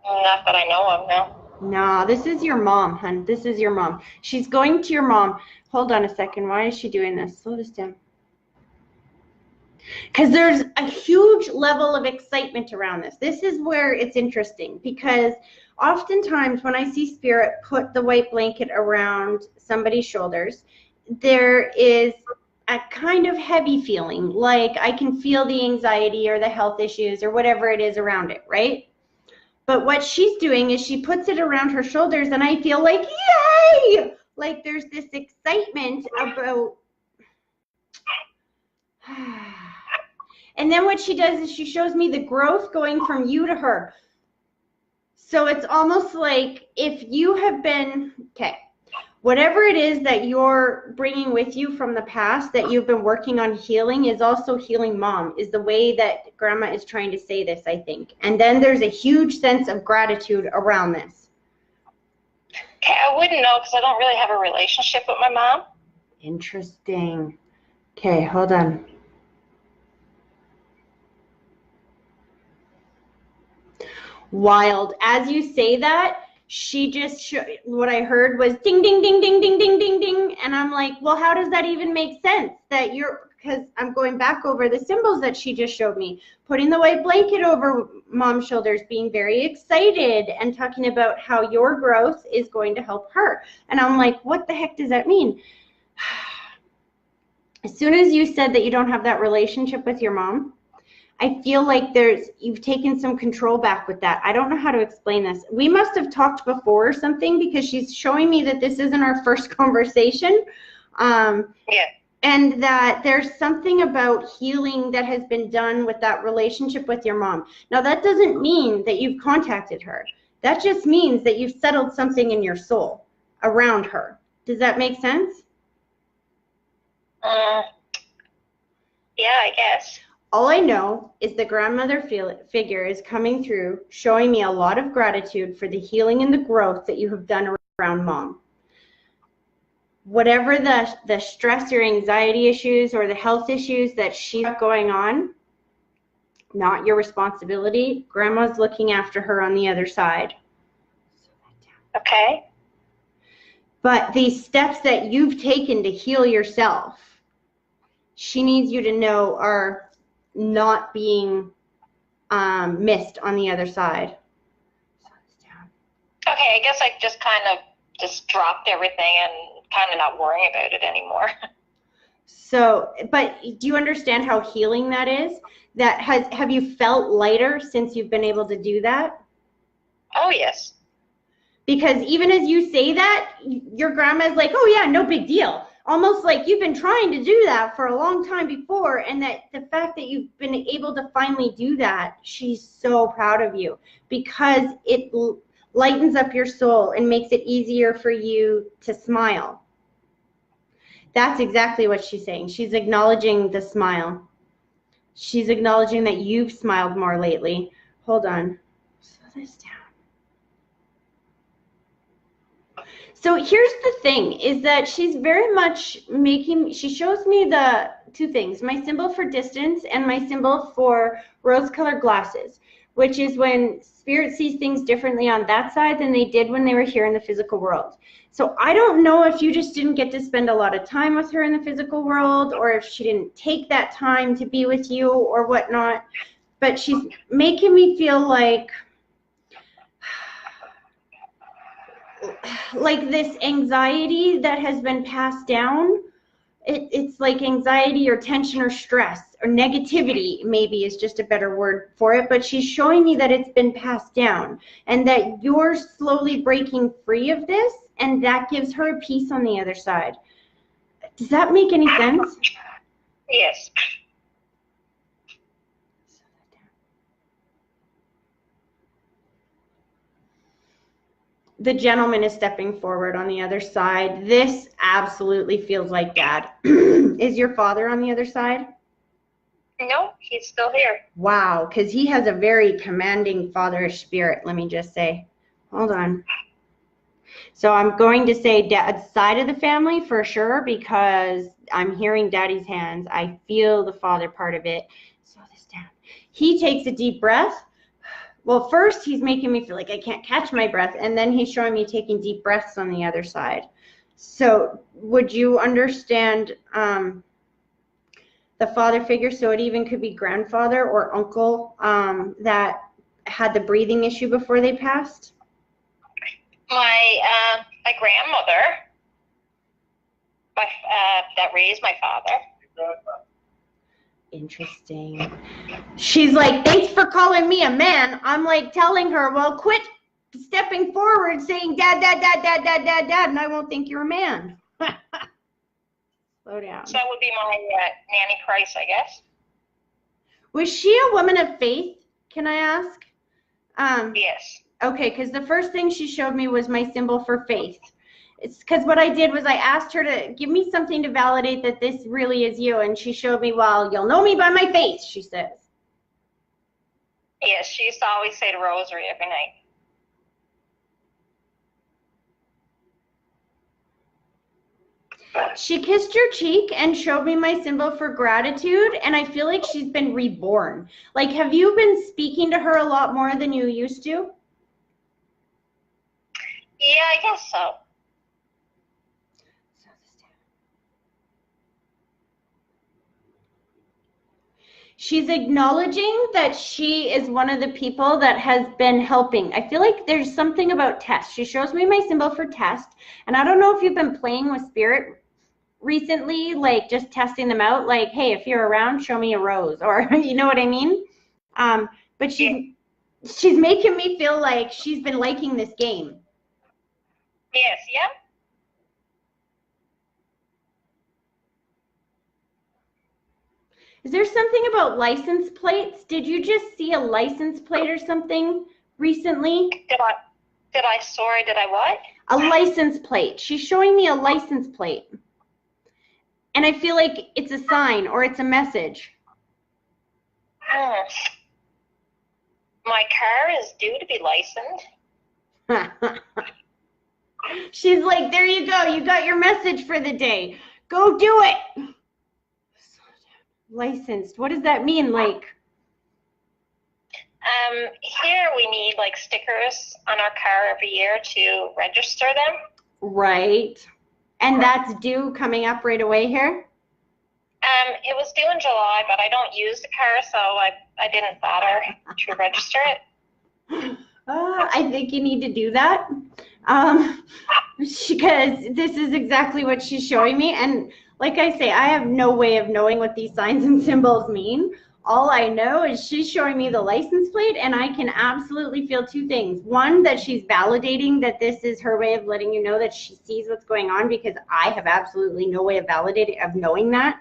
Not that I know of, no. No, this is your mom, hun. This is your mom. She's going to your mom. Hold on a second. Why is she doing this? Slow this down. Because there's a huge level of excitement around this. This is where it's interesting, because oftentimes when I see spirit put the white blanket around somebody's shoulders, there is a kind of heavy feeling, like I can feel the anxiety or the health issues or whatever it is around it, right? But what she's doing is she puts it around her shoulders, and I feel like, yay! Like there's this excitement about... And then what she does is she shows me the growth going from you to her. So it's almost like if you have been, okay, whatever it is that you're bringing with you from the past that you've been working on healing is also healing mom, is the way that grandma is trying to say this, I think. And then there's a huge sense of gratitude around this. Okay, I wouldn't know because I don't really have a relationship with my mom. Interesting. Okay, hold on. Wild. As you say that, she just what I heard was ding, ding, ding, ding, ding, ding, ding, ding. And I'm like, well, how does that even make sense? That because I'm going back over the symbols that she just showed me, putting the white blanket over mom's shoulders, being very excited and talking about how your growth is going to help her. And I'm like, what the heck does that mean? as soon as you said that you don't have that relationship with your mom, I feel like you've taken some control back with that. I don't know how to explain this. We must have talked before or something, because she's showing me that this isn't our first conversation. Yeah. And that there's something about healing that has been done with that relationship with your mom. Now, that doesn't mean that you've contacted her. That just means that you've settled something in your soul around her. Does that make sense? Yeah, I guess. All I know is the grandmother figure is coming through, showing me a lot of gratitude for the healing and the growth that you have done around mom. Whatever the stress or anxiety issues or the health issues that she's got going on, not your responsibility. Grandma's looking after her on the other side. Okay. But these steps that you've taken to heal yourself, she needs you to know are not being missed on the other side. Okay, I guess I just kind of just dropped everything and kind of not worrying about it anymore. So, but do you understand how healing that is? Have you felt lighter since you've been able to do that? Oh, yes. Because even as you say that, your grandma's like, oh yeah, no big deal. Almost like you've been trying to do that for a long time before, and that the fact that you've been able to finally do that, she's so proud of you, because it lightens up your soul and makes it easier for you to smile. That's exactly what she's saying. She's acknowledging the smile. She's acknowledging that you've smiled more lately. Hold on. Slow this down. So here's the thing, is that she's very much she shows me the two things, my symbol for distance and my symbol for rose-colored glasses, which is when spirit sees things differently on that side than they did when they were here in the physical world. So I don't know if you just didn't get to spend a lot of time with her in the physical world, or if she didn't take that time to be with you or whatnot, but she's making me feel like this anxiety that has been passed down, it's like anxiety or tension or stress or negativity, maybe is just a better word for it, but she's showing me that it's been passed down and that you're slowly breaking free of this, and that gives her a peace on the other side. Does that make any sense? Yes. The gentleman is stepping forward on the other side. This absolutely feels like Dad. Is your father on the other side? No, he's still here. Wow, because he has a very commanding fatherish spirit, let me just say. Hold on. So I'm going to say Dad's side of the family for sure, because I'm hearing Daddy's hands. I feel the father part of it. Slow this down. He takes a deep breath. Well, first he's making me feel like I can't catch my breath, and then he's showing me taking deep breaths on the other side. So would you understand the father figure? So it even could be grandfather or uncle that had the breathing issue before they passed? My grandmother, that raised my father. Interesting. She's like, thanks for calling me a man. I'm like telling her, well, quit stepping forward saying dad, dad, dad, dad, dad, dad, dad, and I won't think you're a man. Slow down. So that would be my Nanny Price, I guess. Was she a woman of faith, can I ask? Yes. Okay, because the first thing she showed me was my symbol for faith. It's because what I did was I asked her to give me something to validate that this really is you, and she showed me, well, you'll know me by my faith, she says. Yes, she used to always say the rosary every night. She kissed your cheek and showed me my symbol for gratitude, and I feel like she's been reborn. Like, have you been speaking to her a lot more than you used to? Yeah, I guess so. She's acknowledging that she is one of the people that has been helping. I feel like there's something about Tess. She shows me my symbol for Tess, and I don't know if you've been playing with spirit recently, like just testing them out, like, hey, if you're around, show me a rose, or you know what I mean? But she's making me feel like she's been liking this game. Yes, yeah. Is there something about license plates? Did you just see a license plate or something recently? Did I what? A license plate. She's showing me a license plate. And I feel like it's a sign or it's a message. My car is due to be licensed. She's like, there you go. You got your message for the day. Go do it. Licensed. What does that mean? Like, here we need like stickers on our car every year to register them. right. And that's due coming up right away here? It was due in July, but I don't use the car, so I didn't bother to register it. I think you need to do that. Because this is exactly what she's showing me. And like I say, I have no way of knowing what these signs and symbols mean. All I know is she's showing me the license plate, and I can absolutely feel two things. One, that she's validating that this is her way of letting you know that she sees what's going on, because I have absolutely no way of validating, of knowing that.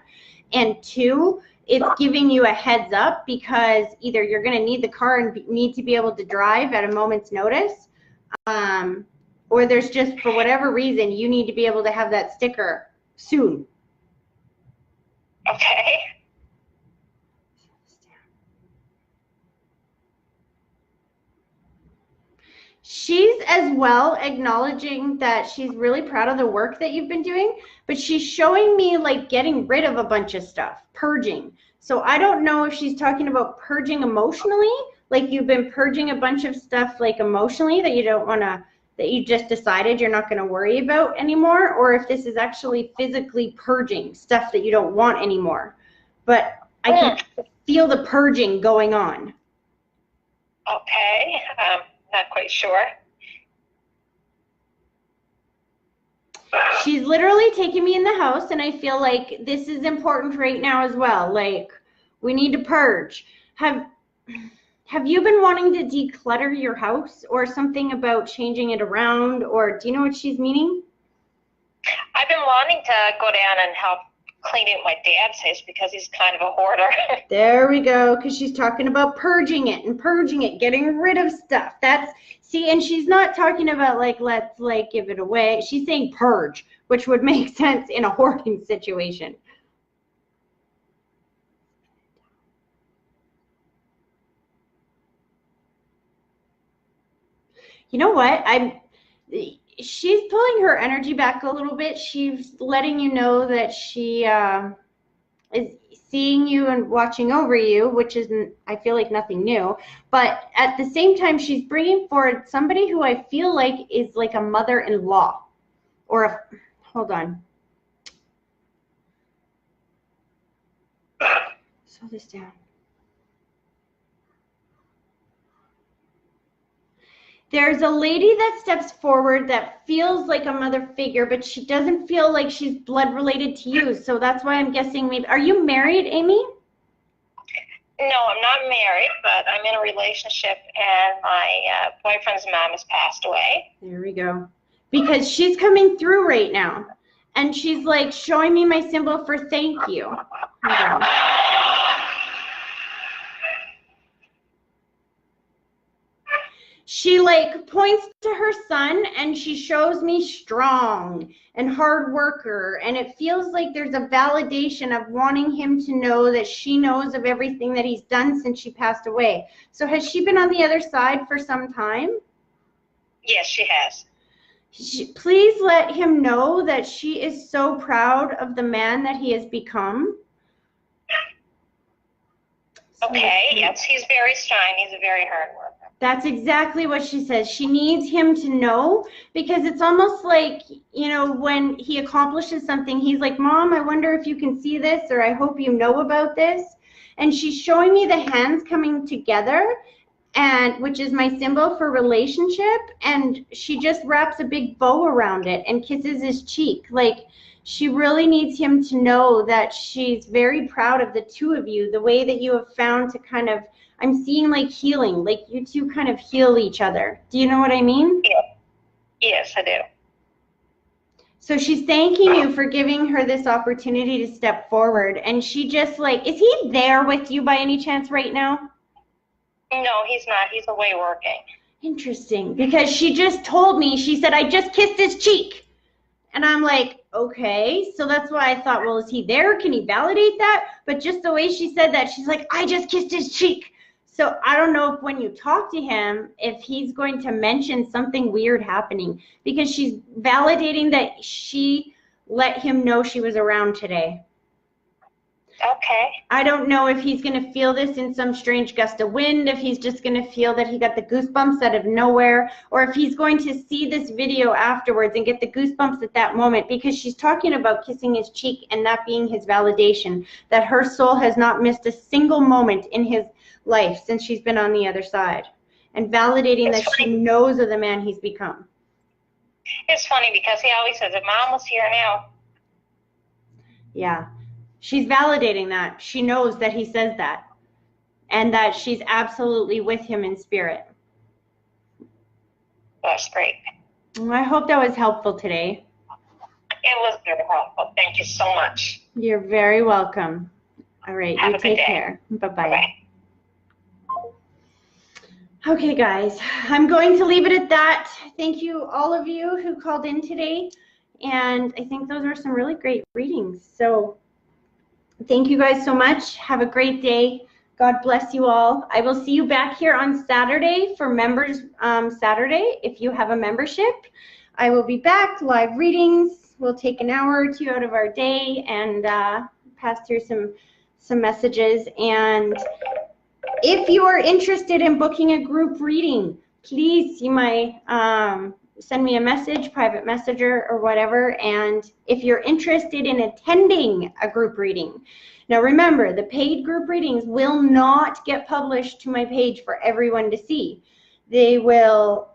And two, it's giving you a heads up, because either you're going to need the car and need to be able to drive at a moment's notice, or there's just, for whatever reason, you need to be able to have that sticker soon. Okay. She's as well acknowledging that she's really proud of the work that you've been doing, but she's showing me like getting rid of a bunch of stuff, purging. So I don't know if she's talking about purging emotionally, like you've been purging a bunch of stuff like emotionally that you don't want to, that you just decided you're not going to worry about anymore, or if this is actually physically purging stuff that you don't want anymore. But I can feel the purging going on. Okay. Not quite sure. She's literally taking me in the house, and I feel like this is important right now as well. Like, we need to purge. Have you been wanting to declutter your house, or something about changing it around, or do you know what she's meaning? I've been wanting to go down and help clean out my dad's house because he's kind of a hoarder. There we go, because she's talking about purging it, getting rid of stuff. That's, see, and she's not talking about like, let's like give it away. She's saying purge, which would make sense in a hoarding situation. You know what? She's pulling her energy back a little bit. She's letting you know that she is seeing you and watching over you, which isn't, I feel like, nothing new. But at the same time, she's bringing forward somebody who I feel like is like a mother-in-law, or a, hold on. Slow this down. There's a lady that steps forward that feels like a mother figure, but she doesn't feel like she's blood related to you. So that's why I'm guessing maybe. Are you married, Amy? No, I'm not married, but I'm in a relationship, and my boyfriend's mom has passed away. There we go. Because she's coming through right now, and she's like showing me my symbol for thank you. Hold on. She like points to her son, and she shows me strong and hard worker, and it feels like there's a validation of wanting him to know that she knows of everything that he's done since she passed away. So has she been on the other side for some time? Yes, she has. Please let him know that she is so proud of the man that he has become. Okay, yes, he's very strong. He's a very hard worker. That's exactly what she says. She needs him to know, because it's almost like, you know, when he accomplishes something, he's like, Mom, I wonder if you can see this, or I hope you know about this. And she's showing me the hands coming together, and which is my symbol for relationship. And she just wraps a big bow around it and kisses his cheek. Like, She really needs him to know that she's very proud of the two of you, the way that you have found to kind of, I'm seeing like healing, like you two kind of heal each other. Do you know what I mean? Yeah. Yes, I do. So she's thanking you for giving her this opportunity to step forward. And she just like, is he there with you by any chance right now? No, he's not. He's away working. Interesting, because she just told me, she said, I just kissed his cheek. And I'm like, okay. So that's why I thought, well, is he there? Can he validate that? But just the way she said that, she's like, I just kissed his cheek. So I don't know if when you talk to him, if he's going to mention something weird happening, because she's validating that she let him know she was around today. Okay. I don't know if he's going to feel this in some strange gust of wind, if he's just going to feel that he got the goosebumps out of nowhere, or if he's going to see this video afterwards and get the goosebumps at that moment, because she's talking about kissing his cheek and that being his validation, that her soul has not missed a single moment in his life since she's been on the other side, and validating that she knows of the man he's become. It's funny because he always says, if Mom was here now. Yeah. She's validating that. She knows that he says that, and that she's absolutely with him in spirit. That's great. I hope that was helpful today. It was very helpful. Thank you so much. You're very welcome. All right, Have you a good take day. care. Bye-bye. Bye. Okay, guys, I'm going to leave it at that. Thank you, all of you who called in today, and I think those are some really great readings. So thank you guys so much. Have a great day. God bless you all. I will see you back here on Saturday for Members Saturday. If you have a membership, I will be back, live readings. We'll take an hour or two out of our day and pass through some messages. And if you are interested in booking a group reading, please, you might send me a message, private messenger or whatever. And if you're interested in attending a group reading, now remember, the paid group readings will not get published to my page for everyone to see. They will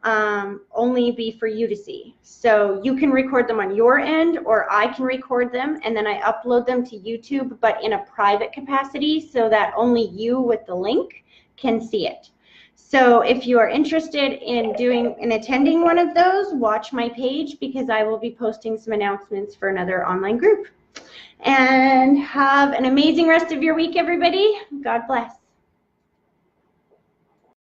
only be for you to see. So you can record them on your end, or I can record them and then I upload them to YouTube, but in a private capacity so that only you with the link can see it. So if you are interested in attending one of those, watch my page, because I will be posting some announcements for another online group. And have an amazing rest of your week, everybody. God bless.